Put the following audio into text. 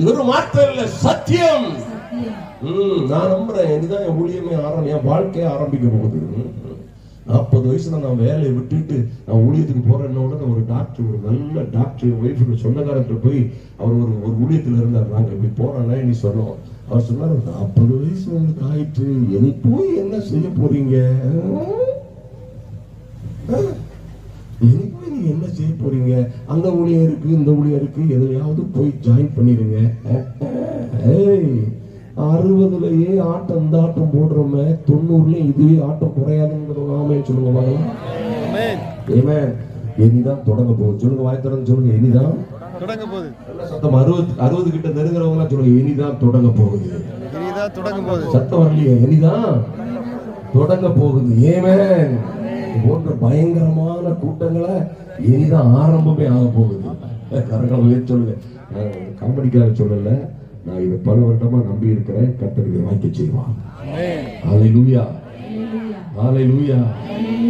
ஒரு மாற்றம் இல்ல, சத்தியம். நான் நம்புறேன், இதுதான் என் ஊழியமே என் வாழ்க்கையை ஆரம்பிக்க போகுது. 40 வயசுல நான் வேலையை விட்டுட்டு நான் ஊழியத்துக்கு போறேன்னு ஒரு டாக்டர், ஒரு நல்ல டாக்டர் ஒய்ஃபுக்கு சொந்தக்காரர்கிட்ட போய் அவர் ஒரு ஊழியத்துல இருந்தார். நாங்க இப்படி போறோம்னா நீ சொன்னோம். அவர் சொன்னார், 40 வயசு உங்களுக்கு ஆயிட்டு இனி போய் என்ன செய்ய போறீங்க? இனி போய் நீங்க என்ன செய்ய போறீங்க? அந்த ஊழியம் இருக்கு, இந்த ஊழியம் இருக்கு, எதையாவது போய் ஜாயின் பண்ணிருங்க. 60லயே ஆட்டம் இந்த ஆட்டம் போடுறோமே, 90லயும் இதுவே ஆட்டம் குறையாதுங்கிறது ஆமென் சொல்லுங்க பாக்கலாம். ஆமென். இனிதான் தொடங்க போகுது. சொல்லுங்க, வாய் திறந்து சொல்லுங்க, இனிதான் தொடங்க போகுது. சத்தம் 60 கிட்ட நெருங்குறவங்க சொல்லுங்க, இனிதான் தொடங்க போகுது. இனிதான் தொடங்க போகுது. சத்தம் வரலையே, இனிதான் தொடங்க போகுது. ஆமென். போன்ற பயங்கரமான கூட்டங்களை இனிதான் ஆரம்பமே ஆக போகுது. கரங்களை சொல்லுங்க. காமெடிக்காக சொல்லல, நான் இதை பல வருடமா நம்பி இருக்கிறேன். கர்த்தர் இதை வாய்க்க செய்வான். ஹல்லேலூயா, ஹல்லேலூயா.